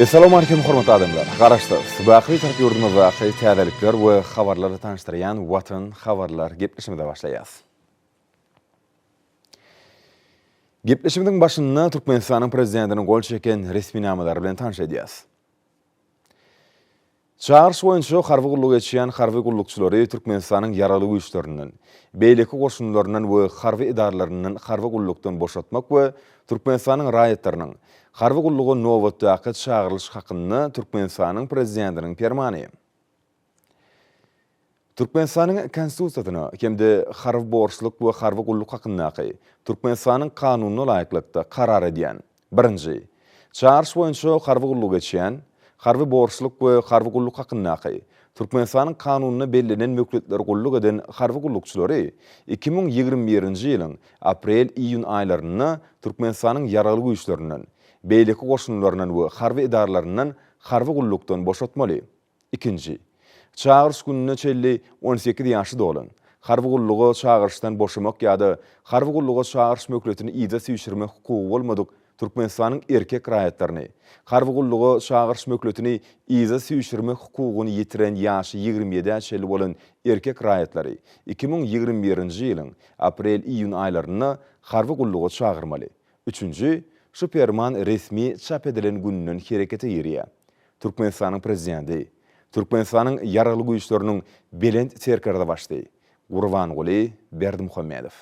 Assalamu alaikum hormatly adamlar. Garaşdy. Subahly tarap ýurdumyzda täzelikler we habarlary tanıştyrýan Watan habarlar gepleşmede başlaýas. Gepleşmediň başynda Türkmenistanyň prezidentiniň gol çeken resmi namalary bilen tanış edýäs. Çağırış boýunça harby gulluk etýän harby gullukçylary Türkmenistanyň yaraly güýçlerinden, beýleki goşunlarynyň we harby idaralarynyň harby gullukdan boşatmak we Türkmenistanyň raýatlarynyň harby gullugy nowatdaky çağırylış hakyny Türkmenistanyň prezidentiniň fermany. Türkmenistanyň konstitusiýasyna hemde harby borçluk we harby gulluk hakyndaky Türkmenistanyň kanunyna laýyklykda karar edýän. Birinji, çağırış boýunça harby gulluk etýän harby borçluk we harby gulluk hakyndaky Türkmenistanyň kanunyna bellilen mökletler gulluk eden harby gullukçylary 2021-nji ýylyň aprel-iýun aýlaryna Türkmenistanyň yaraly güýçlerinden, beýleki goşunlaryndan we harby idaralarynyň harby gullukdan boşatmaly. Ikinji, çağırış gününe çelli 18 ýaşy dolan harby gullugy çağırışdan boşamak ýa-da harby gullugy çağırış mökletini ýa-da süýşirmek hukugy bolmadyk Türkmenistanyň erkek raýatlaryny, harby gullugy çağırış mökletini ýa-da süýşirmek hukugyny ýitiren ýaşy 27 ýaşly bolan erkek raýatlary 2021-nji ýylyň aprel-iýun aýlaryna harby gullugy çağırmaly. Üçünji, şu ferman resmi çap edilen günnün herekete ýerýär. Türkmenistanyň prezidenti Türkmenistanyň yaraly güýçleriniň belend serkerde başdy. Gurbanguly Berdimuhammedow.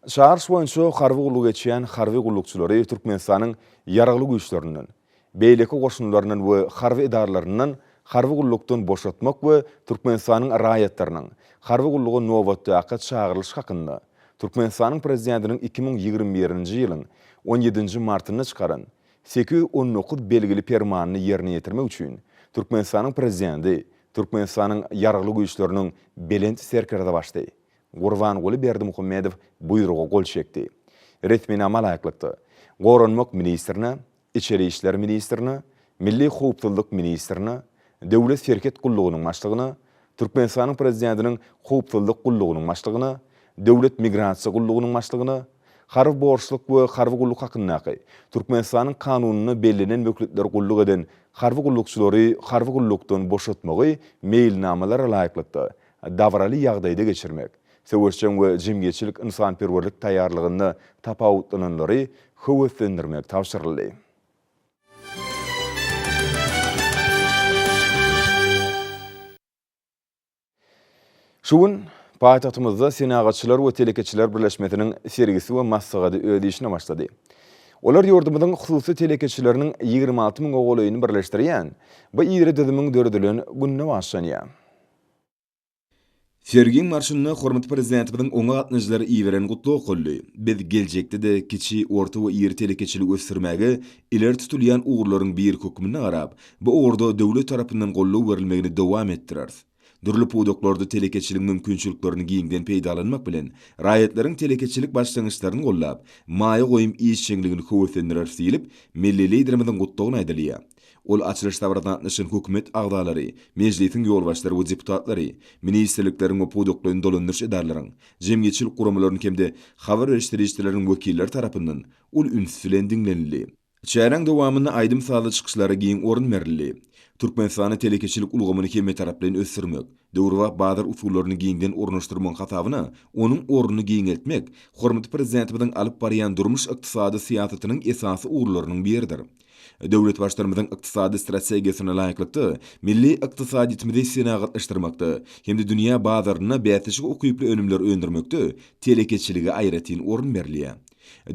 Çağırış boýunça harby gulluk etýän harby gullukçylary Türkmenistanyň yaraly güýçlerinden, beýleki goşunlarynyň we harby idaralarynyň harby gullukdan boşatmak we Türkmenistanyň raýatlarynyň harby gullugy nowatdaky çağırylış hakynda Türkmenistanyň prezidentiniň 2021-nji ýylyň 17-nji martyna çykaran 819 belgili fermanyny ýerine ýetirmek üçin Türkmenistanyň prezidenti Türkmenistanyň yaraly güýçleriniň belend serkerde başdy. Gurbanguly Berdimuhammedow buýruga gol çekdi. Resmi nama laýyklykda Goranmak ministrine, İçeri işler ministrine, Milli howpsuzlyk ministrine, Döwlet şerket gullugynyň başlygyna, Türkmenistanyň prezidentiniň howpsuzlyk gullugynyň başlygyna, Döwlet migrasiýa gullugynyň başlygyna, harby borçluk we harby gulluk hakyndaky Türkmenistanyň kanunyna bellilen mökletler gulluk eden harby gullukçylary harby gullukdan boşatmagy meýilnamalara laýyklykda dawraly ýagdaýda geçirmek, söwüşçen we jemgyýetçilik ynsanperwerlik taýýarlygyny tapawutlananlary höwetlendirmek tapşyryldy. Şuň paýtagtymyzda Senagatçylar we Telekeçiler Birleşmesiniň sergisi we massagady ödüşine başlady. Olar ýurdumyzyň hususy telekeçileriniň 26 000 ogolaýyny birleşdirýän bu ýere düzümüň dördülen günne başlanýar. Sergiň marşyny hormatly prezidentimiň oňa gatnaşjylary iýeren gutluk golly. Biz geljekde de kiçi, orta we ýeri telekeçilik ösdürmäge ileri tutulýan ugurlaryň bir hökmüne garap, bu ugurda döwlet tarapyndan golluk berilmegini dowam etdirer. Dürli puwdoklarda telekeçilik mümkinçiliklerini giňden peýdalanmak bilen raýatlaryň telekeçilik başlangyçlaryny gollap, maýa goýum işçiligini höwetlendirer diýilip, milli liderimiň gutlugyny aýdylýar. Ol açılış tabardan atnaşan hökümet agdalary, mejlisiň ýolbaşçylary we deputatlary, ministrlikleriň we puwdoklaryň dolandyrjy idaralaryň, jemgyýetçilik guramlarynyň hemde habar berişdirýärleriň wekilleri tarapyndan ol ünsüz bilen diňlenildi. Çäreň dowamyny aýdym saly çykyşlary giň orun berildi. Türkmenistany telekeçilik ulgamyny kemme taraplan ösdürmek, döwrwa bazar usullaryny giňden ornaşdyrmak hatawyna onuň ornuny giňeltmek, hormatly prezidentimiň alyp barýan durmuş ykdysady siýasatynyň esasy uğurlarynyň biridir. Döwlet başlarymyzyň ykdysady strategiýasyna laýyklykda milli ykdysadyýetimizi senagatlaşdyrmakda hemde dünýä bazaryna bätişige okuyuply önümler öndürmekde telekeçilige aýratyn orun berilýär.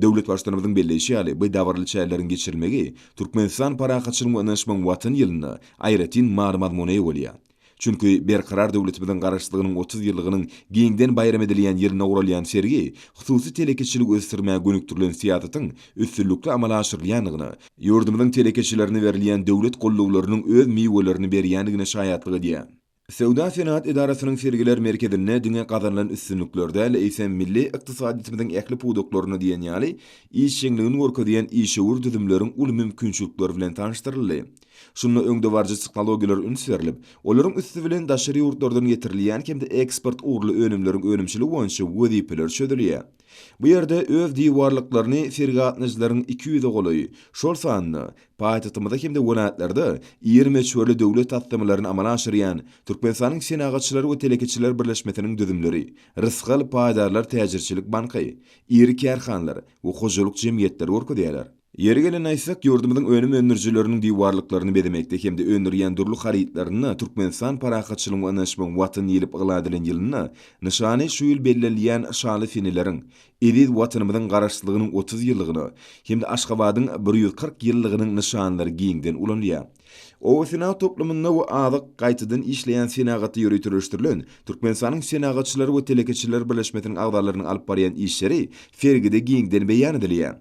Döwlet başlarymyzyň belleşi ýaly bu dawarly çäýleriň geçirilmegi Türkmenistan parahatçylyk öňeşmeň watan ýylyna aýratyn mazmuny bolýar. Çünki berkarar döwletimiň garaşdygynyň 30 ýyllygynyň giňden bayram edilýän ýerine uralýan sergi hususy telekeçilik ösdürmäge gönüktirilen siýasatyň üstünlükli amala aşyrylýanyny, ýurdumyzyň telekeçilerine berilýän döwlet golluglarynyň öz miwelerini berýändigine şaýatlyk edýär. Sewda Senat Idarasynyň sergiler merkezine diňe gazanlan üstünliklerde eýsem milli ykdysadyýetimiň ähli puwdoklaryny diýen ýaly işçiligini görkezýän işewur düzümleriň ul mümkinçilikleri bilen tanıştyryldy. Şunu öňde barjy teknologiýalar ünsürilip, olaryň üstü bilen daşary ýurtlardan getirilýän hemde eksport uğurlu önümleriň önümçiligi boýunça wezipeler çözülýär. Bu yerde öz diwarlyklaryny fergatnyjlaryň 200 golaý. Şol sanny paýtatymyzda hemde welaýatlarda 20 çörli döwlet atlamalaryny amala aşyrýan Türkmenistanyň senagatçylary we telekeçiler birleşmesiniň düzümleri, Rysgal Paýdarlar Täjirçilik banky, iri kärhanlar we hojalyk jemgyýetleri orkadýarlar. Yeri gelen aýsak, ýurdumyzyň önüm öndürjileriniň diwarlyklaryny bedemekde hemde öndürýän durly harytlaryny Türkmenistan parahatçylygyny anlaşmagyň watan ýelip ygladylan ýylyna nişany şu ýyl bellerleýän şaly finileriň edid watanymyzyň garaşsylygynyň 30 ýyllygyny hemde Aşgabatyň 140 ýyllygynyň nişanlary giňden ulanýar. O Sena toplumunda we azyk gaýtadan işleýän senagaty ýürütülýän Türkmenistanyň senagatçylary we telekeçiler birleşmesiniň agdalarynyň alyp barýan işleri fergide giňden beýan edilýär.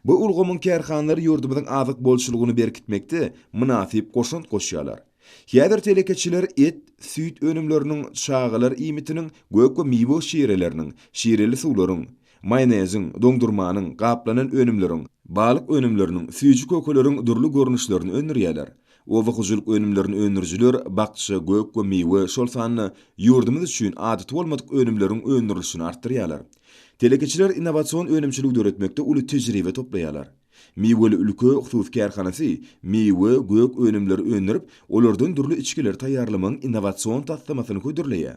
Bu ulgamyň kärhanlary ýurdumyzyň azyk bolşulygyny berkitmekde münasip goşunt goşýarlar. Häzir telekeçiler et, süýt önümleriniň çağalar imitiniň gök we miwe şireleriniň, şireli suwlaryň, maýoneziň, doňdurmanyň, gaplanan önümleriň, balyk önümleriniň, süýjü kökeleriň durly görnüşlerini öndürýärler. O wagtjylyk önümlerini öndürjiler bakçy gök we miwe şol sanny ýurdumyz üçin adaty bolmadyk önümleriň öndürilişini artdyrýarlar. Telekeçiler innowasion önümçilik döretmekde uly tejribe toplaýarlar. Miweli ülke husus kärhanasy miwe gök önümleri öndürip, olardan durly içkiler taýýarlamagyň innowasion taslamasyny ködürleýär.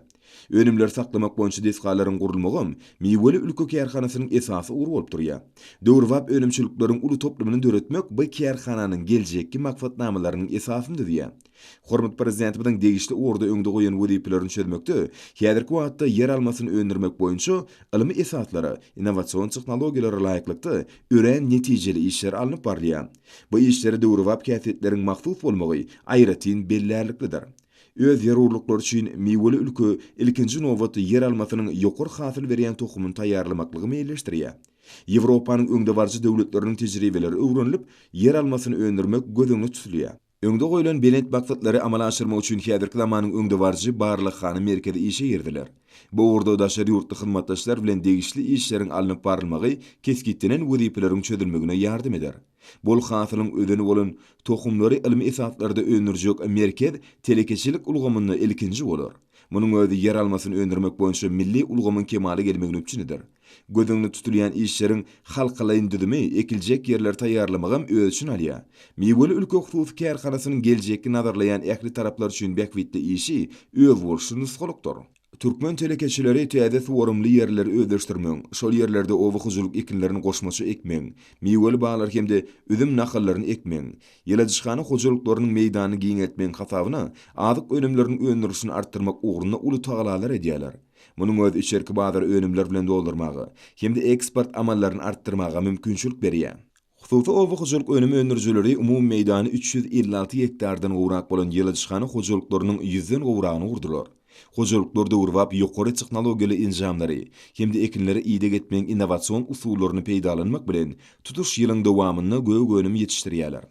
Önümler saklamak boýunça deskalaryň gurulmagy miweli ülke kärhanasynyň esasy ugur bolup durýar. Döwrwap önümçilikleriň uly toplumyny döretmek bu kärhananyň geljekki maksatnamalarynyň esasyndy diýär. Hormat prezidentimiň degişli orada öňde goýan wezipelerini çözmekde, häzirki wagtda yer almasyny öndürmek boýunça ilmi esaslara, innowasion tehnologiýalary laýyklykda ören netijeli işler alınıp barýar. Bu işleri döwrwap käsitleriň mahsus bolmagy aýratyn belläliklidir. Öz ýararlyklary üçin miweli ülke ilkinji nowatda yer almasynyň ýokary hasyl berýän tohumyny taýýarlamaklygy meýilleşdirýär. Ýewropanyň öňde barjy döwletleriniň tejribeleri öwrenilip, yer almasyny öndürmek gözüňe tutulýar. Öňde goýulan belent maksatlary amala aşyrmak üçin häzirki zamanyň öňde barjy barlyk hany merkezi işe ýerdiler. Bu orada daşary ýurtly hyzmatdaşlar bilen degişli işleriň alınıp barylmagy keskitdenen wezipeleriň çözülmegine ýardym eder. Bol hasylyň ödeni bolan tohumlary ilmi esaslarda öndürjek merkez telekeçilik ulgamyny ilkinji bolar. Munyň özi yer almasyny öndürmek boýunça milli ulgamyň kemali gelmegini üçinidir. Gözüňde tutulýan işleriň halkylaýyn düzümi ekiljek yerler taýýarlamagam öz üçin alýar. Miweli ülke husus kärhanasynyň geljekki nazarlaýan ähli taraplar üçin bäkwitli işi öz bolşuny skolukdyr. Türkmen telekeçileri täze suwarymly yerleri özleşdirmeň, şol yerlerde owa hujulyk ekinlerini goşmaçy ekmeň, miweli baglar hemde üzüm nahallaryny ekmeň, ýelejişgany hujulyklarynyň meýdany giňetmeň hasabyna azyk önümleriniň öndürişini artdyrmak ugruna uly tagalalar edýärler. Munyň öz içerki bazar önümler bilen doldurmagy, hemde eksport amallaryny artdyrmaga mümkinçilik berýär. Hususy owa hujulyk önümi öndürjileri umum meýdany 356 hektardan gowrak bolan ýelejişgany hujulyklarynyň 100den gowragyny gurdular. Hojalyklar döwrwap ýokary tehnologiýaly injamlary, hemde ekinleri ýyda getmeň innowasion usullaryny peýdalanmak bilen tutuş ýylyň dowamyny gög önüm ýetişdirýärler.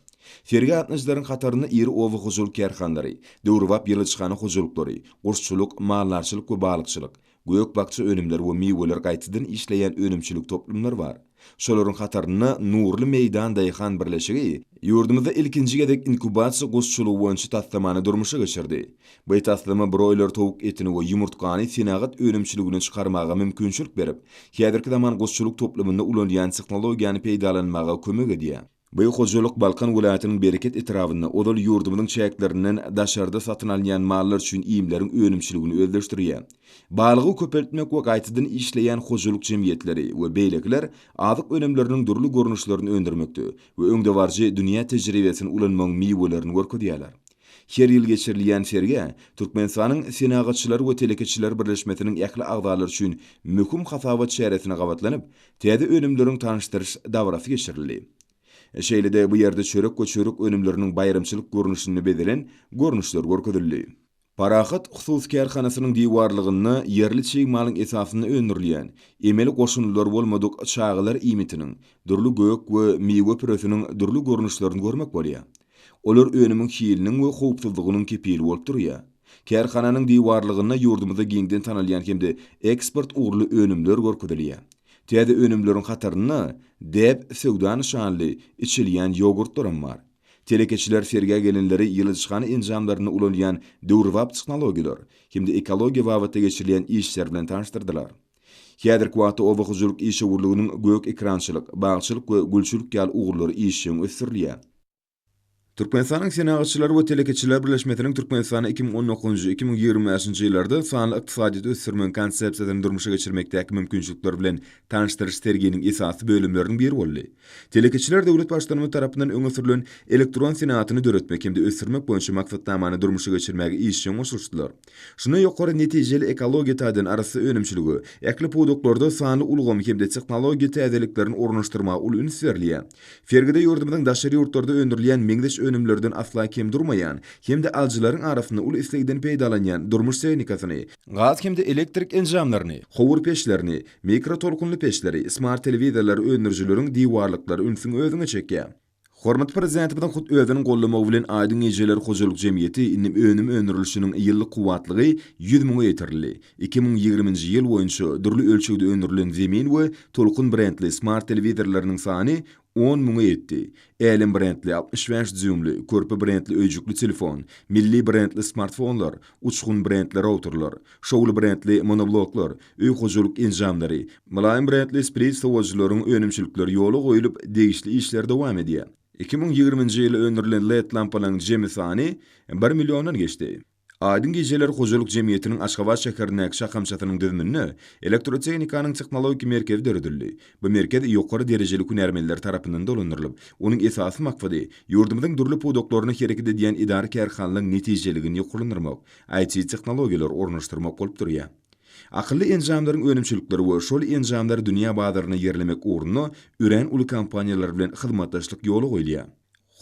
Fergatnyjlaryň kataryna iri owa hojalyk kärhanlary, döwrwap ýelejişgany hojalyklary, gurşçylyk, mallarçylyk we balykçylyk, gök bakçy önümler we miweler gaýtadan işleýän önümçilik toplumlar bar. Şolaryň kataryna Nurly Meýdan daýhan birleşigi ýurdumyzda ilkinji gedek inkubasiýa gurşçylygy boýunça taslamany durmuşa geçirdi. Bu taslama broiler towuk etini we ýumurtkany senagat önümçiligini çykarmaga mümkinçilik berip, häzirki zaman gurşçylyk toplumynda ulanýan tehnologiýany peýdalanmaga kömek edýär. Bu hojalyk Balkan welaýatynyň bereket etrawyna odal ýurdumynyň çäklerinden daşarda satyn alýan mallar üçin iýimleriň önümçiligini özleşdirýär. Balygy köpeltmek we gaýtadan işleýän hojalyk jemgyýetleri we beýlekler azyk önümleriniň durly görnüşlerini öndürmekde we öňde barjy dünýä tejribesini ulanmaň miwelerini görkezýärler. Her ýyl geçirilýän serge Türkmenistanyň senagatçylar we telekeçiler birleşmesiniň ähli agdalary üçin möhüm hasawat şäheresine gabatlanyp, täze önümleriň tanyşdyryş dawrasy geçirildi. Şeýlede bu ýerde çörek önümleriniň bayramçylyk görnüşini bedelen görnüşler görkezildi. Parahat husus kärhanasynyň diwarlygyny yerli çyg malyň esasyny öndürilýän, emeli goşunlar bolmadyk çağalar imitiniň, durly gök we miwe pürösiniň durly görnüşlerini görmek bolýar. Olar önümüň hiliniň we howpsuzlygynyň kepili bolup durýar. Kärhananyň diwarlygyna ýurdumyzda giňden tanalýan hemde eksport uğurly önümler görkezilýär. Täze önümleriň kataryna dep söwda nişanly içilýän ýogurtlar bar. Telekeçiler serge gelenleri ýylajyşgany injamlaryny ulanýan döwrwap tehnologiýalar, hemde ekologiýa wagtda geçirilýän işler bilen tanıştyrdylar. Häzirki wagtda o wagtjylyk işe urlugynyň gök ekrançylyk, bagçylyk we gülçülük ýaly ugurlary işiň ösürilýär. Türkmenistanyň Senagatçylary we Telekeçiler Birleşmesiniň Türkmenistany 2019-2025-nji ýyllarda sanly ykdysadyýat ösürmek konsepsiýasyny durmuşa geçirmekdäki mümkinçilikler bilen tanışdyryş serginiň esasy bölümleriniň biri boldy. Telekeçiler döwlet başlanymy tarapyndan öňe sürülen elektron senatyny döretmek hemde ösürmek boýunça maksatnamany durmuşa geçirmäge işiň goşuldylar. Şuna ýokary netijeli ekologiýa taýdan arasy önümçiligi, ekli podoklarda sanly ulgamy hemde tehnologiýa täzeliklerini ornaşdyrmaga ul üns berilýär. Fergide ýurdumyň daşary ýurtlarda öndürilýän meňdeş önümlerden asla kem durmayan, hem de aljylaryň arasynda ul islegden peýdalanýan durmuş technikasyny, gaz hem de elektrik enjamlaryny, howur peşlerini, mikrotolkunly peşleri, smart telewizorlar öndürjüleriň diwarlyklary ünsüň özüne çekýär. Hormat prezidentimiň hut özüniň gollamagy bilen Aýdyň Ejeler Hojalyk Jemgyýeti inim önüm öndürilişiniň ýyllyk kuwatlygy 100 000 ýetirildi. 2020-nji ýyl boýunça dürli ölçekde öndürilen zemin we tolkun brendli smart telewizorlarynyň sany 10 000 ýetdi. Elim brendli 65 düýmli, körpe brendli öýjükli telefon, milli brendli smartfonlar, uçgun brendli routerlar, şowly brendli monobloklar, öý hojalyk enjamlary, Malaym brendli sprit sowajylaryň önümçilikleri ýola goýulyp degişli işler dowam edýär. 2020-nji ýyly öndürilen LED lampalaryň jemi sany 1 milyondan geçdi. Aýdyň Ejeler Hojalyk Jemgyýetiniň Aşgabat şäherindäki şahamçatynyň düzümini elektrotehnikanyň tehnologik merkezi döredildi. Bu merkez ýokary derejeli hünärmenler tarapyndan dolandyrylyp, onuň esasy maksady ýurdumyň durly podoklaryny hereket edýän idara kärhanlygynyň netijeligini ýokurlandyrmak, IT tehnologiýalar ornaşdyrmak bolup durýar. Akıllı enjamlaryň önümçilikleri we şol enjamlary dünýä bazaryna ýerlemek ugruna üren uly kompaniýalar bilen hyzmatdaşlyk ýoly goýulýar.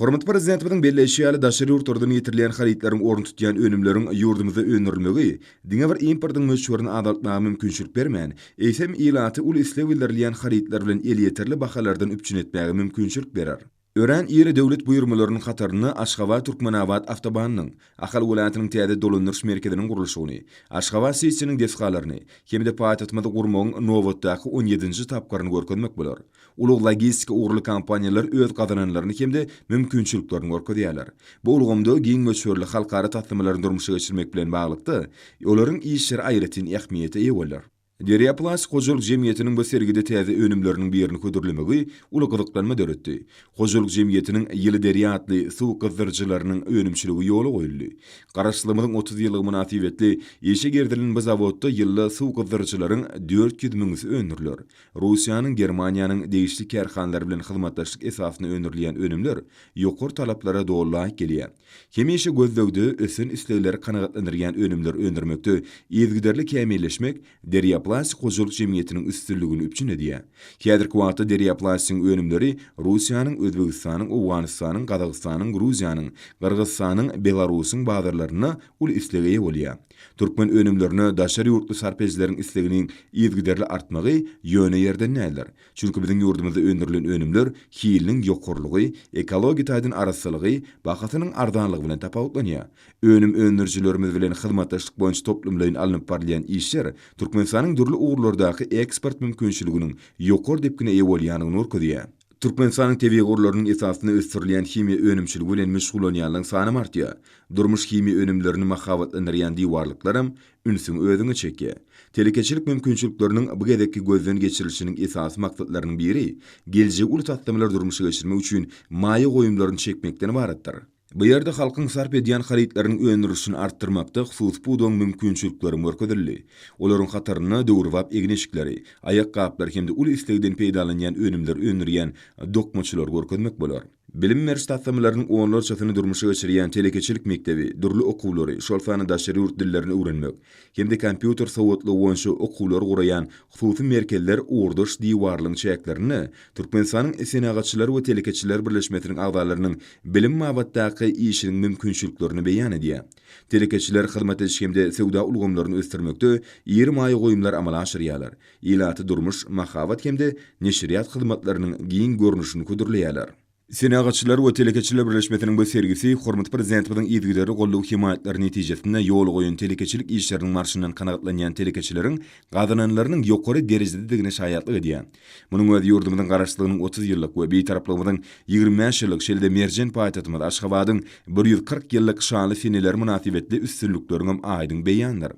Hormat prezidentimiň belleşýäli daşary ýurtlardan ýetirilýän harytlary orun tutýan önümleriň ýurdumyza öndürilmegi, diňe bir importyň möçberini adaltmaga mümkinçilik bermän, eýsem ilaty ul isleg bildirilýän harytlar bilen el ýeterli bahalardan üpçün etmäge mümkinçilik berer. Ören ýeri döwlet buýrmalarynyň hatarını Aşgabat Türkmenabad awtobanynyň Ahal welaýatynyň täze dolandyryş merkeziniň gurulşyny, Aşgabat sesiniň desgalaryny, hemde paýtatmada gurmagyň nowatdaky 17-nji tapkaryny görkezmek bolar. Ulug logistika uğurlu kompaniýalar öz gazananlaryny hemde mümkinçiliklerini görkezýärler. Bu ulgamda giň möçberli halkara taslymalaryny durmuşa geçirmek bilen baglykda olaryň işleri aýratyn ähmiýete ýa bolar. Derya Plastik Hojalyk Jemgyýetiniň bu sergide täze önümleriniň birini ködürlemegi uly gyzyklanma döretdi. Hojalyk Jemgyýetiniň ýyly derya adly suw gyzdyrjylarynyň önümçiligi ýoly goýuldy. Garaşdyrmanyň 30 ýyllyk münasibetli eşe gerdirilen bu zawodda ýylly suw gyzdyrjylaryň 400 000-si öndüriler. Russiýanyň, Germaniýanyň degişli kärhanlary bilen hyzmatdaşlyk esasyna öndürilýän önümler ýokary talaplara dolaýyk gelýär. Hemişe gözlegde ösün islegleri kanagatlandyrýan önümler öndürmekde ýezgiderli kämilleşmek Derya Plastik Hojalyk Jemgyýetiniň üstünligini üpçün edýär. Häzirki wagtda Derya Plastikiň önümleri Russiýanyň, Özbegistanyň, Owganystanyň, Gazagystanyň, Gruziýanyň, Kyrgyzstanyň, Belarusyň bazarlaryna ul islegeýe bolýar. Türkmen önümlerini daşary ýurtly sarpejleriň isleginiň ýezgiderli artmagy ýöne ýerden näler. Çünki biziň ýurdumyzda öndürilen önümler hiliniň ýokurlygy, ekologiýa taýdan arasylygy, bahasynyň arzanlygy bilen tapawutlanýar. Önüm öndürjilerimiz bilen hyzmatdaşlyk boýunça toplumlaryň alınıp barylýan işler Türkmenistanyň dürli ugurlardaky eksport mümkinçiliginiň ýokary depkine eýe bolýanyny görkezýär. Türkmenistanyň tebigy gurlarynyň esasyny ösdürilýän himiýa önümçiligi bilen meşgullanýanlaryň sany artýar. Durmuş himiýa önümlerini mahawatlandyrýan diwarlyklarym ünsüň özüne çekýär. Telekeçilik mümkinçilikleriniň bu gedekki gözden geçirilişiniň esasy maksatlarynyň biri geljek uly taslymlar durmuşa geçirmek üçin maýa goýumlaryny çekmekden ibaratdyr. Bu ýerde halkyň sarp edýän harytlaryň öndürişini artdyrmakda hususy pudoň mümkinçilikleri görkezildi. Olaryň hataryna döwrwap egneşikleri, ayak gaplar hemde ul islegden peýdalanýan önümler öndürýän dokmaçylar görkezmek bolar. Bilim merstasyýalarynyň onlarçasyny durmuşa geçirýän telekeçilik mektebi, durly okuwlary, şol sany daşary ýurt dillerini öwrenmek, hemde kompýuter sowatlygy boýunça okuwlar guraýan hususy merkezler urduş diwarlyň çäklerini Türkmenistanyň Senagatçylary we Telekeçiler Birleşmesiniň agzalarynyň bilim mabatdaky işiniň mümkinçiliklerini beýan edýär. Telekeçiler hyzmat ediş hemde sewda ulgamlaryny ösdürmekde ýeri maýa goýumlar amala aşyrýarlar. Ilaty durmuş, mahawat hemde neşriýat hyzmatlarynyň giň görnüşini ködürleýärler. Senagaçylar we Telekeçiler Birleşmesiniň bu sergisi hormat prezidentimiň ýetgileri gollugy himayetleri netijesinde ýol goýun telekeçilik işleriniň marşyndan kanagatlanýan telekeçileriň gazananlarynyň ýokary derejede degine şaýatlyk edýär. Munyň öz ýurdumyzyň garaşdygynyň 30 ýyllyk we beýtaraplygymyzyň 25 ýyllyk şeýle merjen paýtatymyz Aşgabatyň 140 ýyllyk şanly feneler münasibetli üstünlükleriň aýdyň beýanlar.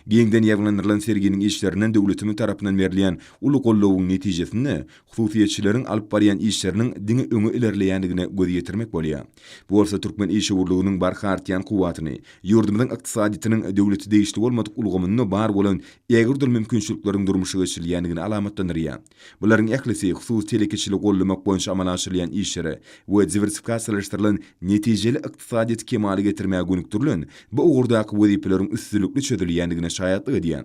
Giňden ýaglandyrylan serginiň işlerinden döwletimiň tarapyndan berilýän uly gollugyň netijesinde hususiýetçileriň alyp barýan işleriniň diňe öňe ilerleýändigine göz ýetirmek bolýar. Bu bolsa türkmen işi urlugynyň barha artýan kuwatyny, ýurdumyzyň ykdysadytynyň döwleti değişli bolmadyk ulgamyny bar bolan ýegirdir mümkinçilikleriň durmuşy geçirilýändigini alamatlandyrýar. Bularyň ählisi husus telekeçilik gollamak boýunça amala aşyrylýan işlere we diversifikasiýalaşdyrylan netijeli ykdysadyet kemaly getirmäge gönükdirilen bu ugurdaky wezipeleriň üstünlükli çözülýän digine şaýatlyk edýär.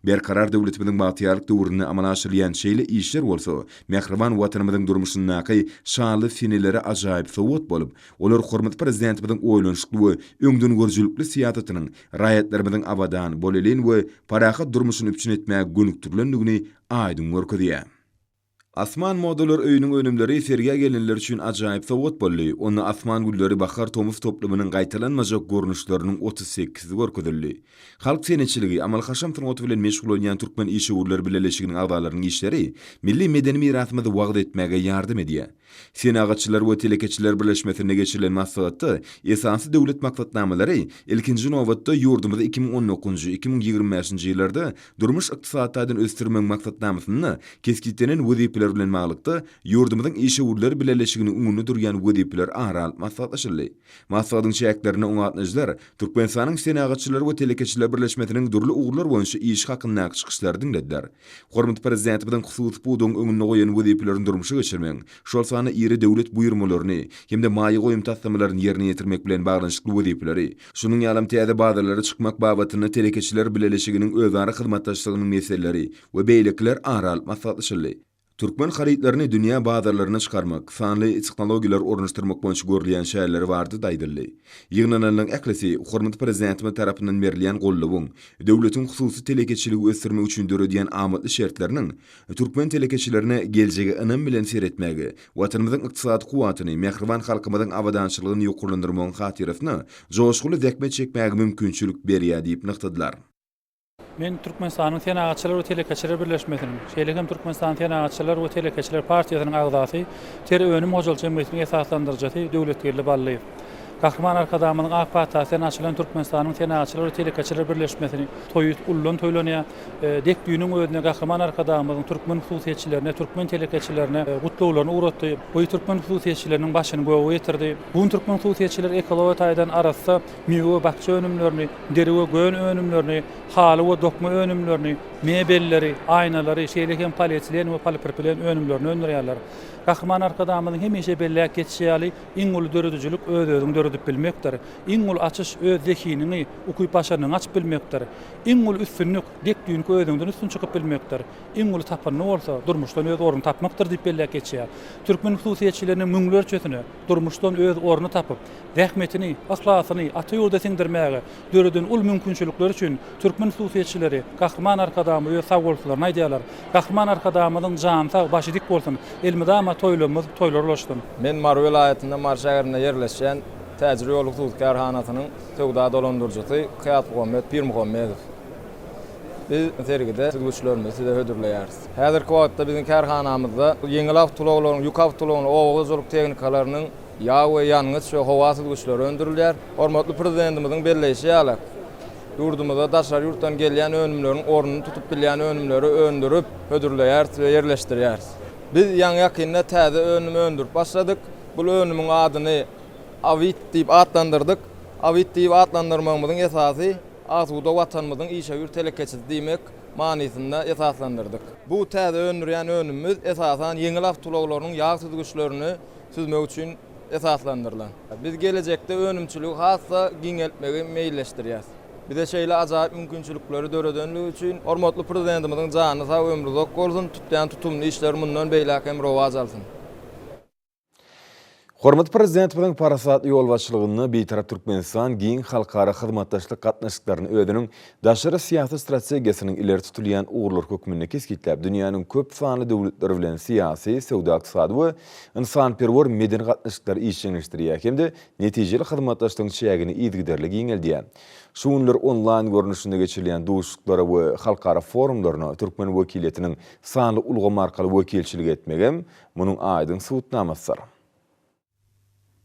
Berkarar döwletimiň bagtýarlyk döwrüne amala aşyrylýan şeýle işler bolsa, mehriban watanymyzyň durmuşyndaky şanly feneleri ajaýyp sowat bolup, olar hormat prezidentimiň oýlanşykly we öňden görjülükli siýasatynyň raýatlarymyzyň abadan, bolelin we parahat durmuşyny üçin etmäge gönükdirilendigini aýdym görkezýär. Asman modalar öýüniň önümleri sergiýe gelenler üçin ajaýyp sowat boldy. Onu Asman gülleri bahar tomuz toplumynyň gaýtalanmajak görnüşleriniň 38-i görkezildi. Halk senetçiligi amal haşam tırmot bilen meşgul bolýan türkmen işi urlary birleşiginiň agdalarynyň işleri milli medeni mirasymyzy wagt etmäge ýardym edýär. Senagaçylar we Telekeçiler Birleşmesine geçirilen maslahatda esansy döwlet maksatnamalary ilkinji nowatda ýurdumyzda 2019-2025 ýyllarda durmuş ykdysadydan östirmek maksatnamasyny keskitenen wezipeler bilen maglykda ýurdumyzyň işi urlary birleşiginiň öňünde durýan wezipeler aral maslahatlaşyldy. Maslahatyň şäklerini oňatnyjlar Türkmenistanyň Senagaçylar we Telekeçiler Birleşmesiniň durly ugurlar boýunça iş hakyndaky çykyşlary dinlediler. Hormat prezidentimiň hususy budyň öňünde goýan wezipeleriň durmuşy geçirmek, şol iri döwlet buyurmalaryny hemde maýy goýum tasdamalaryny ýerine ýetirmek bilen baglanşykly wezipeleri, şunuň ýalam täze bazarlara çykmak babatyny Telekeçiler Birleşiginiň özara hyzmatdaşlygynyň meseleleri we beýlekler aral maslahatlaşyldy. Türkmen haritlerini dünýä bazarlaryna çykarmak, sanly tehnologiýalar ornaşdyrmak boýunça görülýän şäherler bardy daýdyldy. Ýygnanynyň äklisi hormat prezidentimiň tarapyndan berilýän gollawyň döwletiň hususy telekeçiligi ösdirmek üçin döredýän amatly şertleriniň türkmen telekeçilerine geljegi ynam bilen seretmäge, watanymyzyň ykdysady kuwatyny, mehriban halkymyzyň abadançylygyny ýokurlandyrmagyň hatirasyna joşguly dekme çekmäge mümkinçilik berýär diýip nykdydylar. Men Türkmenistanyň Senagaçylar we Telekeçiler Birleşmesiniň, şeýlegem Türkmenistanyň Senagaçylar we Telekeçiler partiýasynyň agzasy, ter önüm hojal jemgyýetiniň esaslandyrjysy döwletgerli ballyýy. Gahrman arkadamynyň AK Partiýasyna açylan Türkmenistanyň Senagaçylar we Telekeçiler Birleşmesini toýut ullan toýlanýar. Dekdüýüniň özüne Gahrman arkadamynyň türkmen hususiýetçilerine, türkmen telekeçilerine gutluglaryny uğratdy. Bu türkmen hususiýetçileriniň başyny göwe getirdi. Bu türkmen hususiýetçiler ekologiýa taýdan arasy mewe bakça önümlerini, deri we gön önümlerini, haly we dokma önümlerini, mebelleri, aýnalary, şeýlegem paletilen we polipropelen önümlerini öndürýärler. Gahrman arkadamynyň hemişe belläk geçýäli iň uly döredijlik öz-özüň döredip bilmekdir. Iň uly açyş öz zekiniňi ukuýp başarnyň açyp bilmekdir. Iň uly üstünlük dekdüýün özüňden üstün çykyp bilmekdir. Iň uly tapany bolsa durmuşdan öz ornuny tapmakdyr diýip belläk geçýär. Türkmen hususiýetçileriniň müňler çötüne durmuşdan öz ornuny tapyp, rahmetini, ahlasyny ata ýurda siňdirmäge döredin ul mümkinçilikler üçin türkmen hususiýetçileri Gahrman arkadamy öz sagolçylaryna aýdýarlar. Gahrman arkadamynyň jany sag, başy dik bolsun. Elmidama toýlar ulaşdym. Men Mar vilayetinde Mar şäherinde ýerleşen täjiri ýoluk tutup karhanasynyň töwda dolandyrjysy Kyat Muhammed Pirmuhammedow. Biz sergide güçlerimizi de hödürleýäris. Häzirki wagtda biziň karhanamyzda ýeňil awtologlaryň, ýük awtologlaryň, owguzlyk tehnikalarynyň ýa we ýanyňyz şu howasy güçleri öndürilýär. Hormatly prezidentimiziň belleşi ýaly. Ýurdumyzda daşary ýurtdan gelýän önümleriň ornuny tutup bilýän önümleri öndürüp hödürleýäris we ýerleşdirýäris. Biz ýakynda täze önümi öndürüp başladyk. Bu önümüň adyny Awit diýip atlandyrdyk. Awit diýip atlandyrmamyzyň esasy azuda watanymyzyň işe telekeçisi diýmek manysynda esaslandyrdyk. Bu täze öndürýän önümimiz esasan ýeňil awtologlaryň ýağ süzgüçlerini süzmek üçin esaslandyrylan. Biz gelecekde önümçüligi hassa giňeltmegi meýilleşdirýäris. Bize şeýle ajaýyp mümkinçilikleri döredenligi üçin hormatly prezidentimiziň jany sag ömrü uzak bolsun, tutýan tutumly işler mundan beýlek hem rowaj alsyn. Hormat Prezidentimiň parasat ýol başçylygyny beýtarap Türkmenistan giň halkara hyzmatdaşlyk gatnaşyklaryny ödünün daşary siyasi strategiýasynyň ileri tutulýan uğurlar hökmüne kesgitläp dünýäniň köp sanly döwletleri bilen siyasi, sowda ykdysady we insanperwer medeni gatnaşyklar işçileşdirýär hemde netijeli hyzmatdaşlygyň çägini ýetgiderlik ýeňeldýär. Şuňlar online görnüşinde geçirilýän duşuklary we halkara forumlaryna Türkmen wekiliýetiniň sanly ulgamy arkaly wekilçilik etmegem munyň aýdyň suwutnamasy.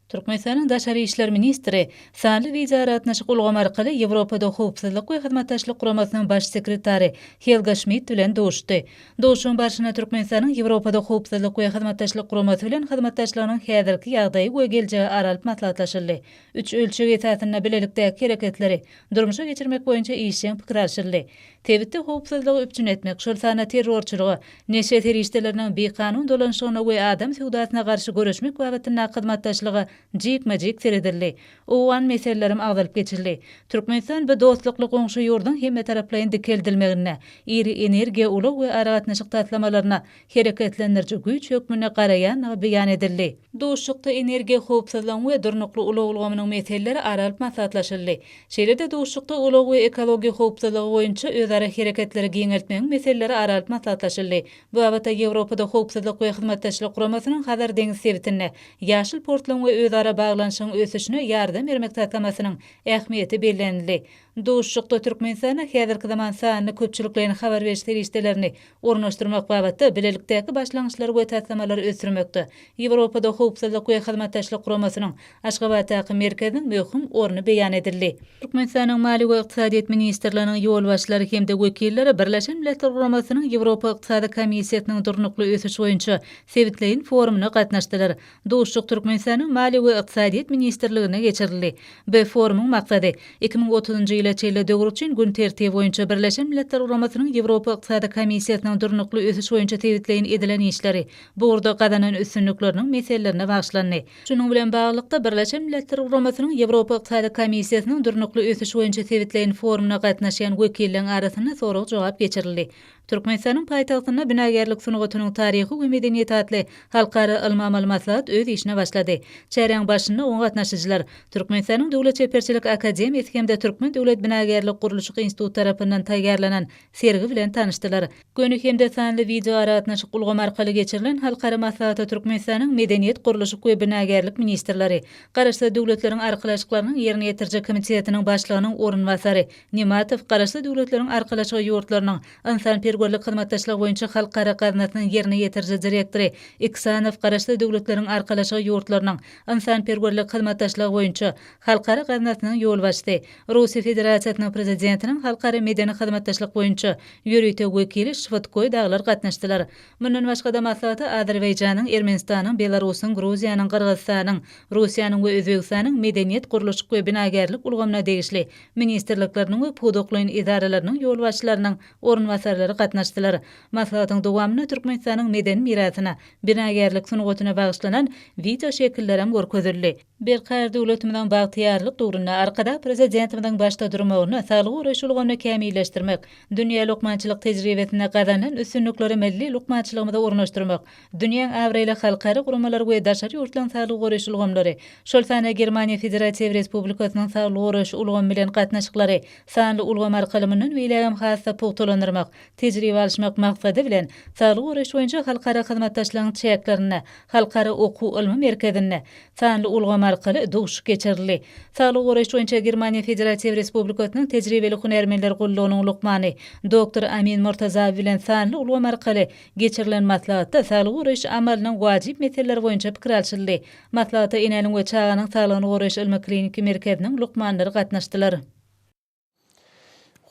Türkmenistan'ın Daşary işler ministri sanly wizaratnaşyk ulgamy arkaly Ýewropada howpsuzlyk we hyzmatdaşlyk guramasynyň baş sekretary Helga Schmidt bilen duşdy. Duşuň başyna Türkmenistanyň Ýewropada howpsuzlyk we hyzmatdaşlyk guramasy bilen hyzmatdaşlarynyň häzirki ýagdaýy we geljegi aralyp maslahatlaşyldy. Üç ölçek esasyna bilelikdäki hereketleri durmuşa geçirmek boýunça işçiň pikir alşyldy. Tebitde howpsuzlygy üpjün etmek, şol sana terrorçylygy, neşe terişleriniň beýkanun dolanşygyna we adam sewdasyna garşy görüşmek wagtyna hyzmatdaşlygy jik-majik seredirli. Owan meselelerim agdalyp geçirildi. Türkmenistan we dostlukly goňşy ýurdun hemme taraplaryň dikeldilmegine, iri energiýa uly we aragatnaşyk taslamalarına hereketlendirji güýç hökmüne garaýan beýan edildi. Duşukda energiýa howpsuzlygy we durnukly uly ulgamynyň meseleleri aralyp maslahatlaşyldy. Şeýlede duşukda uly we ekologiýa howpsuzlygy boýunça özara hereketleri giňeltmegiň meseleleri aralyp maslahatlaşyldy. Bu abata Ýewropada howpsuzlyk we hyzmatdaşlyk guramasynyň Hazar deňiz sebitine, ýaşyl portlaň we özara baglanşygyň ösüşine ýardam bermek taslamasynyň ähmiýeti bellenildi. Duşukda Türkmenistana häzirki zaman sany köpçüliklerini habar beriş terişdelerini ornaşdyrmak babatda bilelikdäki başlangyçlar we taslamalar ösürmekde. Ýewropada howpsuzlyk we hyzmatdaşlyk guramasynyň Aşgabatdaky merkeziniň möhüm orny beýan edildi. Türkmenistanyň Mali we Ykdysadyýet ministrläriniň ýol başçylary hemde wekilleri Birleşen Milletler Guramasynyň Ýewropa Ykdysady Komissiýasynyň durnukly ösüş boýunça sebitleýin forumuna gatnaşdylar. Duşuk Türkmenistanyň Mali we Ykdysadyýet ministrligine geçirildi. Bu forumyň maksady 2030-njy ýyla çeýle döwür üçin gün tertibi boýunça Birleşen Milletler Guramasynyň Ýewropa Ykdysady Komissiýasynyň durnukly ösüş boýunça sebitleýin edilen işleri, bu urda gadanan üstünlükleriniň meselelerine bagşlandy. Şunuň bilen baglykda Birleşen Milletler Guramasynyň Ýewropa Ykdysady Komissiýasynyň durnukly ösüş boýunça sebitleýin forumuna gatnaşan wekilleriniň arasyna sorag jogap geçirildi. Türkmenistanyň paýtagtyna binagerlik sunugatynyň taryhy we medeniýet adly halkara ilmamy maslahat öz işine başlady. Çäreň başyna oň gatnaşyjylar Türkmenistanyň Döwlet Çeperçilik Akademiýasy hemde Türkmen Döwlet Binagerlik Guruluşy Instituty tarapyndan taýýarlanan sergi bilen tanışdylar. Gönü hemde sanly video aratnaşyk ulgamy arkaly geçirilen halkara maslahata Türkmenistanyň Medeniýet Guruluşy we Binagerlik ministrleri, garaşly döwletleriň arkalaşyklarynyň ýerine ýetirje komitetining başlygynyň orunbasary Nimatow, garaşly döwletleriň arkalaşyk ýurtlarynyň insan perwerlik hyzmatdaşlygy boýunça halkara gaznatynyň ýerine ýetirje direktori Iksanow, garaşly döwletleriň arkalaşyk ýurtlarynyň insan perwerlik hyzmatdaşlygy boýunça halkara gaznatynyň ýol başçysy, Russiýa Federasiýasynyň prezidentiniň halkara medeni hyzmatdaşlyk boýunça ýöreýte wekili Şwatkoy daglar gatnaşdylar. Mundan başga da maslahaty Azerbaýjanyň, Ermenistanyň, Belarusyň, Gruziýanyň, Kyrgyzstanyň, Russiýanyň we Özbegistanyň medeniýet guruluşy we binagerlik ulgamyna degişli ministrlikleriniň we pudoklaýyn idaralariniň ýol başçylarynyň orunbasarlary gatnaşdylar. Maslahatyň dowamyny Türkmenistanyň medeni mirasyna, binagerlik sunugatyna bagyşlanan video şekilleri hem görkezildi. Bir qaýar döwletimiň bagtyarlyk döwrüne arkada prezidentimiň başda durmagyny saglyk uğraşylygyny kämilleşdirmek, dünýä lukmançylyk tejribesine gazanan üstünlikleri milli lukmançylygymyza ornaşdyrmak, dünýäň awreýle halkara guramalar we daşary ýurtlaryň saglyk uğraşylygymlary, şol sana Germaniýa Federasiýa Respublikasynyň saglyk uğraşylygym bilen gatnaşyklary sanly ulgamy arkalymynyň beýlegem hassa pogtalanyrmak, tejribe alşmak maksady bilen saglyk uğraş boýunça halkara hyzmatdaşlygyň çäklerini, halkara okuw ilmi merkezine sanly ulgamy arkaly duş geçirildi. Saglyk uğraş boýunça Germaniýa Federasiýa Respublikasynyň tejribeli hunermenler gollugynyň lukmany Dr. Amin Murtaza bilen sanly ulgamy arkaly geçirilen maslahatda saglyk uğraş amalynyň wajyp meseleleri boýunça pikir alşyldy. Maslahata inäniň we çağanyň saglygyny uğraş ilmi kliniki merkeziniň lukmanlary gatnaşdylar.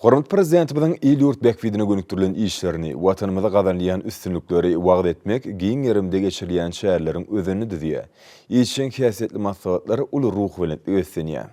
Hormat Prezidentimiň il-ýurt bekbidine gönüktirilen işlerini, watanymyza gazanýan üstünlikleri wagt etmek, giň ýerimde geçirilýän şäherleriň özüni diýär. Işçiň häsiýetli maslahatlary uly ruh bilen össenýär.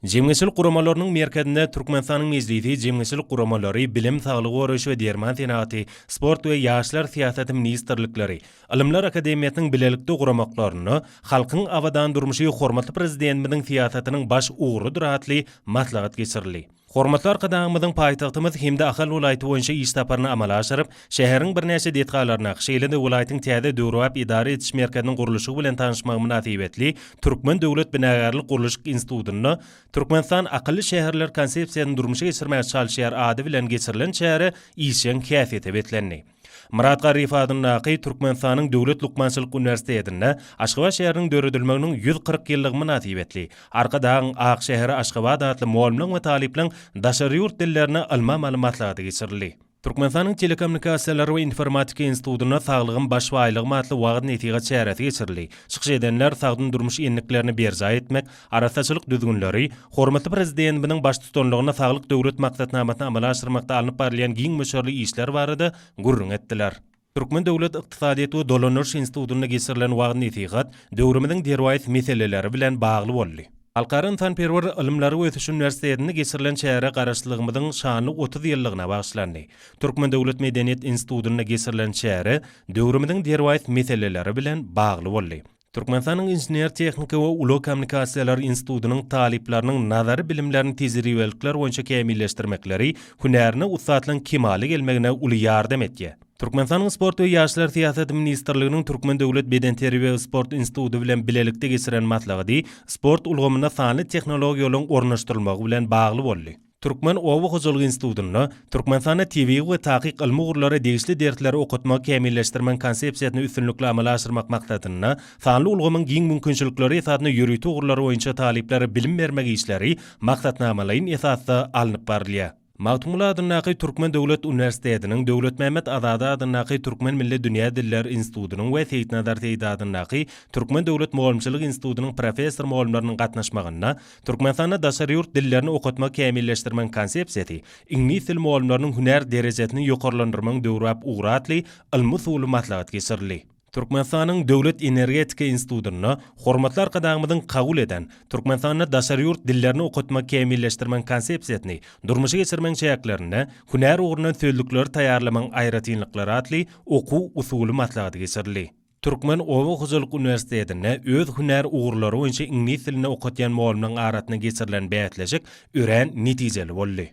Jemgyçylyk guramalarynyň merkezinde Türkmenistanyň mezlisi jemgyçylyk guramalary, bilim, saglyk uğraşy we derman senaty, sport we ýaşlar siýasaty ministrlikleri, Ilimler Akademiýasynyň bilelikde guramaklaryny, halkyň awadan durmuşy hormatly prezidentimiň siýasatynyň baş ugrudur atly maslahat geçirildi. Hormatlar qadağımızın paytaqtımız hemde Aqal vilayeti boyunca iş taparını amala aşırıp, şehrin bir näçe detqalarına şeýlede vilayetin täze döwrap idare etiş merkezinin guruluşy bilen tanışmak münasibetli Türkmen Döwlet Binagarlyk Guruluş Institutuny Türkmenistan Aqally şäherler konsepsiýasyny durmuşa geçirmäge çalşýar ady bilen geçirilen çäre işen käfiyete betlenni. Murat Garif adyny Türkmenistanyň Döwlet Lukmançylyk Üniversitetinde Aşgabat şäheriniň döredilmeginiň 140 ýyllygy münasibetli arkadan Aq şäheri Aşgabat adly muallimliň we talipliň daşary ýurt dillerini alma malumatlary geçirildi. Türkmenistanyň Telekommunikasiýalary we Informatika Institututyna saglygyň baş waýlygy matly wagt netiga çäresi geçirildi. Çykyş edenler sagdyn durmuş enliklerini berja etmek, arasaçylyk düzgünleri, hormatly prezidentimiň baş tutanlygyna saglyk döwlet maksatnamasyny amala aşyrmakda alınıp barylan giň möşürli işler barada gurrun etdiler. Türkmen Döwlet Iqtisadiýat we Dolanyş Institututyna geçirilen wagt netigat döwrümiň derwayt meseleleri bilen bagly boldy. Halkara Insanperwer Ilimlary we Ötüş Üniversitetinde geçirilen çäre garaşdyrlygymyň şanly 30 ýyllygyna bagşlandy. Türkmen Döwlet Medeniýet Institututyna geçirilen çäre döwrümiň derwayt meseleleri bilen bagly boldy. Türkmenistanyň Inженер Tehnika we Uly Kommunikasiýalar Institututynyň talipleriniň nazary bilimlerini teziriwelikler boýunça kämilleşdirmekleri hünerini ustatlaryň kemali gelmegine uly ýardam etdi. Türkmenistanyň Sport we Ýaşlar Siýasaty Ministrliginiň Türkmen Döwlet Beden Terbiýe we Sport Instituty bilen bilelikde geçiren matlagy sport ulgamyna sanly tehnologiýalaryň ornaşdyrylmagy bilen bagly boldy. Türkmen Owa Hojalyk Institututyny Türkmenistana TV we taqiq ilmi gurulary degişli dersleri okutmak kämilleşdirmen konsepsiýasyny üstünlikle amala aşyrmak maksadyna sanly ulgamyň giň mümkinçilikleri esasyna ýürüýti gurulary boýunça taliplere bilim bermek işleri maksatnamalaryň esasy alınıp barylýar. Magtumula adyny Türkmen Döwlet Üniversitetiniň Döwlet Mehmet Azada adyny Türkmen Milli Dünýä Dilleri Institututynyň we Seyit Nazar Teýda adyny Türkmen Döwlet Mugallimçilik Institututynyň professor mugallimlarynyň gatnaşmagyna Türkmenistanda daşary ýurt dillerini okutmak kämilleşdirmen konsepsiýasy ingliz til mugallimlarynyň hüner derejesini ýokarlandyrmaň döwrap ugratly ilmi usuly maslahat geçirildi. Türkmenistanyň Döwlet Energetika Institututyny hormatlar qadağımyzyň kabul eden Türkmenistanyň daşary ýurt dillerini okutmak kämilleşdirmen konsepsiýasyny durmuşa geçirmen çäklerini hüner ugrundan söýledikleri taýýarlamaň aýratynlyklary atly okuw usuly maslahaty geçirildi. Türkmen Owa Hojalyk Üniversitetinde öz hüner ugrulary boýunça ingliz tilini okutýan mugallimlaryň arasyna geçirilen bäýatleşik ören netijeli boldy.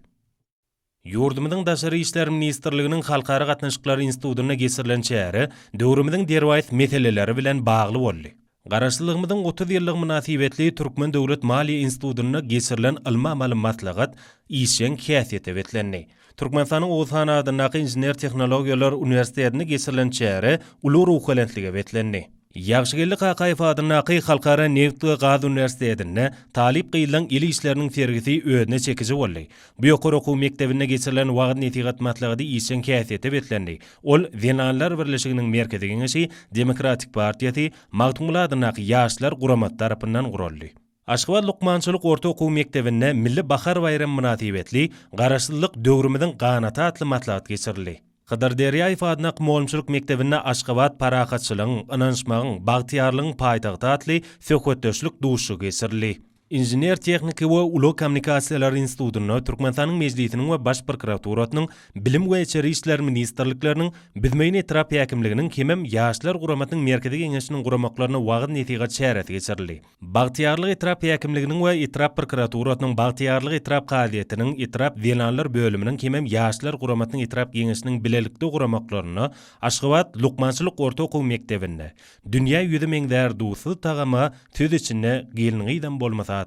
Ýurdumyň daşary işler ministrliginiň Halkara gatnaşyklary institututyna geçirilen çäre döwrümiň derwayt meseleleri bilen bagly boldy. Garaşdyrlygymyň 30 ýyllyk münasibetli Türkmen Döwlet Maliýe Institututyna geçirilen ilmi malumatlagat işen käfiyete betlendi. Türkmenistanyň Owsan adyny Inженер Tehnologiýalar Üniversitetine geçirilen çäre uly ruhlantligi betlendi. Ýagşygellik Aqaýew adyny Halkara Neft we Gaz Üniversitetinde talip gyýylan ili işleriniň sergisi öňe çekiji boldy. Bu ýokary okuw mektebine geçirilen wagt netigat matlagy işen käfiyete betlendi. Ol Wenanlar Birleşiginiň merkezi geňeşi Demokratik Partiýasy Magtumula adyny ýaşlar guramat tarapyndan guruldy. Aşgabat Lukmançylyk orta okuw mektebinde Milli Bahar bayramy münasibetli garaşdyrlyk döwrümiň ganaty atly matlagat geçirildi. Qadarderiýaýew adyny mugallimçilik mektebinde Aşgabat parahatçylygyň, ynançmagyň, bagtyarlygyň paýtagty atly söhbetdeşlik duşy geçirildi. Inженер Tehnika we Uly Kommunikasiýalar Institututyny Türkmenistanyň Mejlisiniň we Baş prokuraturatynyň Bilim we Içeri işler ministrlikleriniň bizmeýin etrap häkimliginiň hemem ýaşlar guramatynyň merkezi geňeşiniň guramaklaryna wagt netiga çäresi geçirildi. Bagtyarlyk etrap häkimliginiň we etrap prokuraturatynyň bagtyarlyk etrap gazietiniň etrap welanlar bölüminiň hemem ýaşlar guramatynyň etrap geňeşiniň bilelikde guramaklaryna Aşgabat Lukmançylyk orta okuw mektebinde dünýä ýüzi meňdär dusy tagama söz içinde geliniňden bolmasa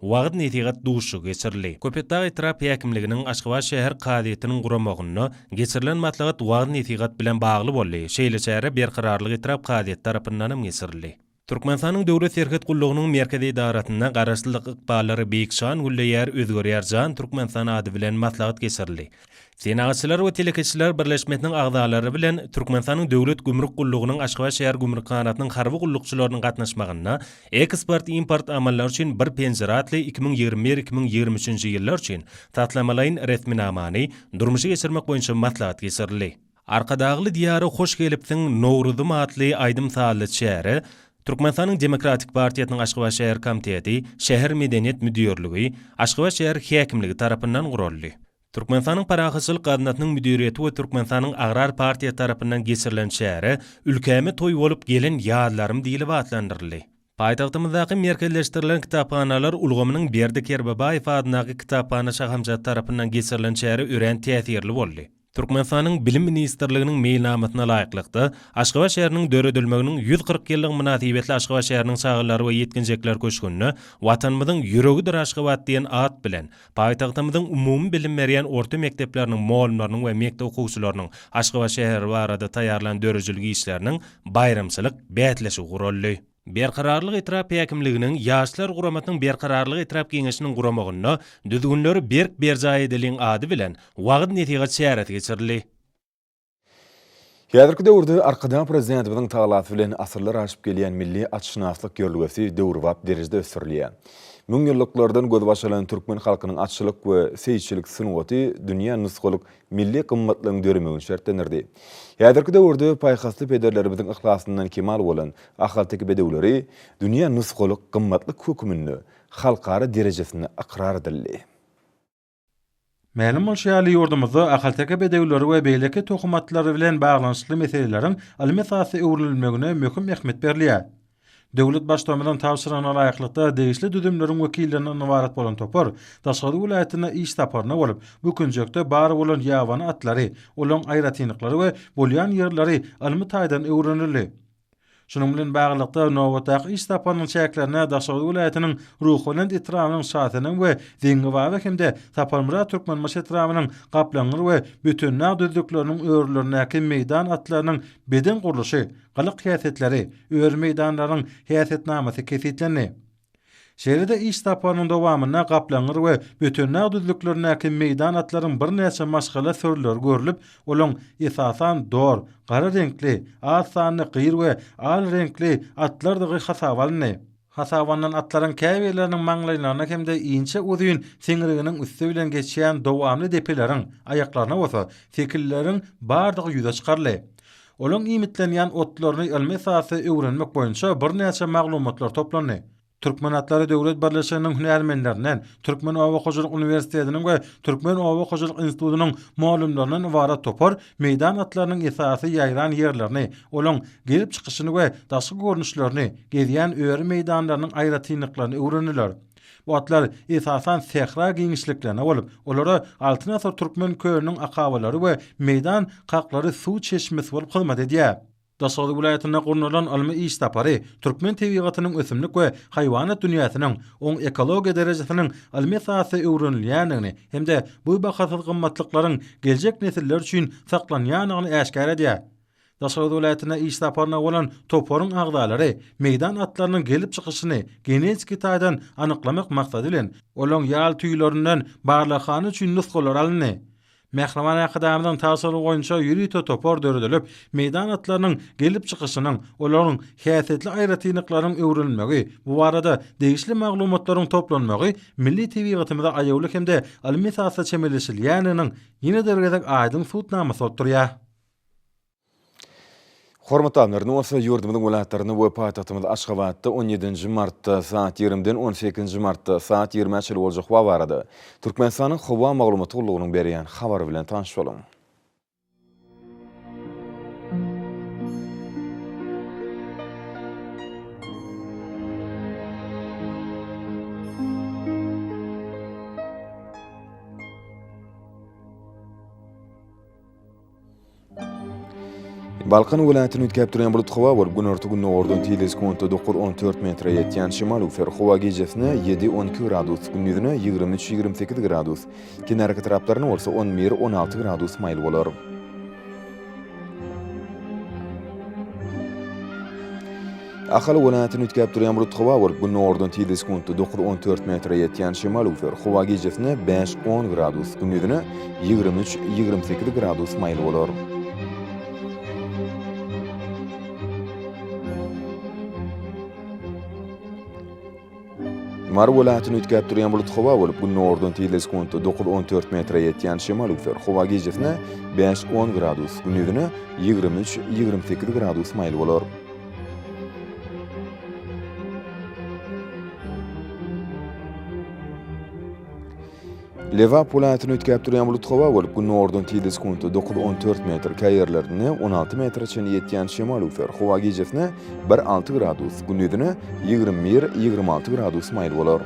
wagt netigat duşy geçirildi. Köpetdağ etrap häkimliginiň Aşgabat şäher gazietiniň guramagyna geçirilen matlagat wagt netigat bilen bagly boldy. Şeýle çäre berqararlyk etrap gaziet tarapyndan geçirildi. Türkmenistanyň Döwlet Serhet Gullugynyň merkezi idaratyna garaşdyrlyk ykballary beýikşan gulleýär özgörýärjan Türkmenistan ady bilen maslahat geçirildi. Senagatçylar we telekeçiler birleşmesiniň agdalary bilen Türkmenistanyň Döwlet Gümrük Gullugynyň Aşgabat şäher gümrük kanatynyň harby gullukçylarynyň gatnaşmagyna eksport import amallary üçin bir penjeratly 2021-2023 ýyllar üçin tatlamalaryň resminamany durmuşa geçirmek boýunça maslahat geçirildi. Arkadagly diýary hoş gelipsiň Nowruzum atly aýdym sally çäre Türkmenistanyň Demokratik Partiýasynyň Aşgabat şäher komiteti, şäher medeniýet müdürligi, Aşgabat şäher häkimligi tarapyndan guruldy. Türkmenistanyň parahatçylyk ganatynyň müdiriýeti we Türkmenistanyň Agrar Partiýa tarapyndan geçirilen çäre ülkäme toý bolup gelen ýadlarym diýilip atlandyryldy. Paýtagtymyzdaky merkezleşdirilen kitapxanalar ulgamynyň Berdi Kerbabaýew adynaky kitapxana şahamjat tarapyndan geçirilen çäri ören täsirli boldy. Türkmenistanyň Bilim Ministrliginiň meýnamatyna laýyklykda Aşgabat şäheriniň döredilmeginiň 140 ýyllyk münasibetli Aşgabat şäheriniň çağırlary we ýetginjekler köşkünni watanymyzyň ýüregidir Aşgabat diýen at bilen paýtagtymyzyň umumy bilim berýän orta mekdepleriniň muallimlarynyň we mekdep okuwçylarynyň Aşgabat şäheri barada taýýarlanan dörejilik işleriniň bayramçylyk bätleşi guruldy. Berkararlyk etrap häkimliginiň ýaşlar guramatynyň berkararlyk etrap geňeşiniň guramagyna düzgünleri Berk Berjaý ediliň ady bilen wagt netiga çäret geçirildi. Häzirki döwürde arkadan prezidentimiň taýlaty bilen asyrlar aşyp gelýän milli atşynaslyk görlügesi döwürwap derejede ösürilýär. Müň ýyllyklardan göz başalan türkmen halkynyň atçylyk we seyitçilik synaty dünýä nusgalyk milli gymmatlygyň döremegini şertlendirdi. Häzirki döwürde paýhasly pederlerimiziň ihlasyndan kemal bolan ahal bedewleri dünýä nusgalyk gymmatlyk hökümini halkara derejesinde ikrar edildi. Mälim bolşýaly ýurdumyzda ahal bedewleri we beýleki tokumatlary bilen baglanyşly meseleleriň almy esasy öwrülmegine möhüm ähmiýet berilýär. Döwlet başçylygyndan tawsyrana laýyklykda degişli düzümleriň wekillerinden ibaret bolan topar Daşary vilayatyna iş taparyna bolup bu künjekde bary bolan ýawan atlary, olaň aýratynyklary we bolýan ýerleri almy taýdan öwrenildi. Şunun bilen baglykda nowataq iş taparynyň çäklerine Daşary vilayatynyň ruhundan itramynyň şahatynyň we zeňgiwawy hemde taparmyra türkmen maşetramynyň gaplanyr we bütünlä düzlükleriniň öwrülerine meýdan atlarynyň beden gurulşy, galyk häsiýetleri, öwür meýdanlarynyň häsiýetnamasy kesitlendi. Şeýle iş taparynyň dowamyna gaplanyr we bütünlä düzlüklerine meýdan atlarynyň bir näçe maşgala sörler görülip, olaň esasan dor, gara renkli, az sanly gyr we al renkli atlardygy hasabalny. Hasabandan atlaryň käbirleriniň maňlaýlaryna hemde inçe uzyn seňiriginiň üstü bilen geçýän dowamly depeleriň aýaklaryna bolsa, sekilleriň bardygy ýüze çykarly. Olaň imitlenýän otlaryny ilmi esasy öwrenmek boýunça bir näçe maglumatlar toplandy. Türkmen Atlary Döwlet Birleşiginiň hünärmenlerinden, Türkmen Owa Hojalyk Uniwersitetiniň we Türkmen Owa Hojalyk Institutynyň muallimlerinden ibaret topar meýdan atlarynyň esasy ýaýran ýerlerini, olaň gelip çykyşyny we daşky görnüşlerini, gezýän öwri meýdanlarynyň aýratynlyklaryny öwrenirler. Bu atlar esasan sehra giňişliklerine bolup, olara altyn asr türkmen köýüniniň akabylary we meýdan kaklary suw çeşmesi bolup hyzmat edýär. Daşary vilayatyna gurnulan almy iş tapary türkmen tebigatynyň ösümlik we haýwanat dünýäsiniň oň ekologiýa derejesiniň almy esasy öwrenilýändigini hemde bu bahasyz gymmatlyklaryň geljek nesiller üçin saklanýanyny äşkär edýär. Daşary vilayatyna iş taparyna bolan toparyň agdalary meýdan atlarynyň gelip çykyşyny genetik taýdan anyklamak maksady bilen olaň ýal tüýlerinden barlahany üçin nusgalar alındy. Mähreman akadamynyň taýsiri goýunça ýürüýte topar döredilip, meýdan atlarynyň gelip çykyşynyň, olaryň häsiýetli aýratynlyklaryň öwrenilmegi, bu barada degişli maglumatlaryň toplanmagy milli tebigatymyza aýawlyk hemde almy esasy çemeleşilýäniniň ýene derejede aýdyn suwtnamasy otturýar. Hormatly anlarny olsa ýurdumyň welaýatlaryny we paýtagtymyz Aşgabatda 17 martda saat 20-den 18 martda saat 20-çe boljak hawa barady. Türkmenistanyň hawa maglumaty gullugynyň berýän habary bilen tanyş bolan. Balkan welaýatyny ütkäp duran bulut hawa bolup gün ortagyny ordan teleskopda 9-14 metre ýetýän şymal ufer hawa gejesine 7-12 gradus, gündüzine 23-28 gradus, kenarky taraplaryna bolsa 11-16 gradus maýl bolar. Ahal welaýatyny ütkäp duran bulut hawa bolup gün ordan teleskopda 9-14 metre ýetýän şymal ufer hawa gejesine 5-10 gradus, gündüzine 23-28 gradus maýl bolar. Mar welaýatyny ütkäp duran bulut hawa bolup gün ordan teleskopda 9-14 metre ýetýän şymal ufer hawa gejesine 5-10 gradus, gündüzine 23-28 gradus maýl bolar. Leva polatyny ötkäp durýan bulut hawa bolup bu nordon tidi sekundy 9-14 metr käýerlerini 16 metrçe ýetýän şemal üfer. Hawa gejesine 1-6 gradus, gündüzine 21-26 gradus maýl bolar.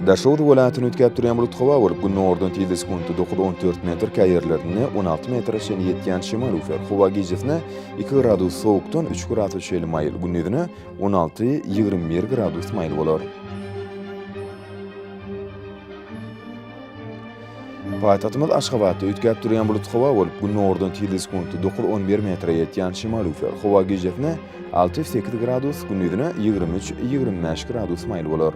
Daşowdy welatyny ötkäp durýan bulut hawa bolup bu nordon tidi sekundy 9-14 metr käýerlerini 16 metrçe ýetýän şemal üfer. Hawa gejesine 2 gradus sowukdan 3 gradus şeýle maýl, gündüzine 16-21 gradus maýl bolar. Paýtagtymyz Aşgabatda ötkäp durýan bulut hawa bolup bu nordon tidi sekundy 9-11 metre ýetýän şemal üfer. Hawa gejesine 6-8 gradus, gündüzine 23-25 gradus maýl bolar.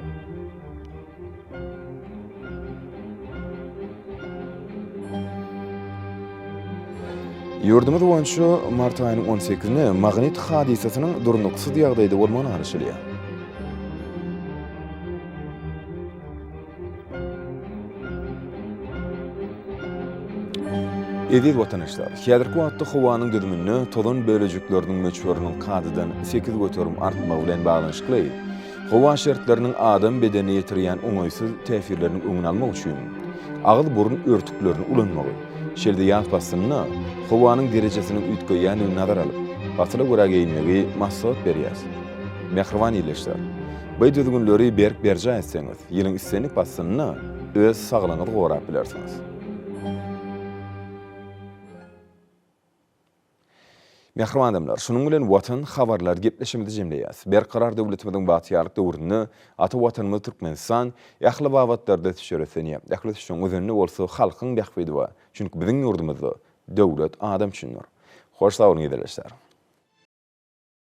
Ýurdumyz boýunça mart aýynyň 18-ine magnit hadisasynyň durnuksuz ýagdaýda bolmagyny araşdyrýar. Edil watandaşlar, häzirki wagtda howanyň düzümini tozan bölejikleriniň möçberiniň kadydan 8 göterim artmagy bilen baglanyşykly. Howa şertleriniň adam bedeni ýetirýän oňaýsyz täsirlerini öňüne almak üçin agyl burun örtüklerini ulanmagy, şerde ýat basynyna howanyň derejesiniň ütgeýäni nazar alyp, basyla görä geýmegi maksat berýär. Mehriban ýyleşler. Bu düzgünleri berk berja etseňiz, ýylyň islenik basynyna öz saglygyňyzy gorap bilersiňiz. Mehriban adamlar, şunun bilen watan habarlar gepleşimizde jemleýäs. Berkarar döwletimiziň batýarlyk döwrüni ata watanymyz Türkmenistan ýahly wagtlarda tüşüresenýär. Ýahly şoň özüni bolsa halkyň bähbidi we çünki biziň ýurdumyzda döwlet adam üçindir. Hoş sağ olun giderler.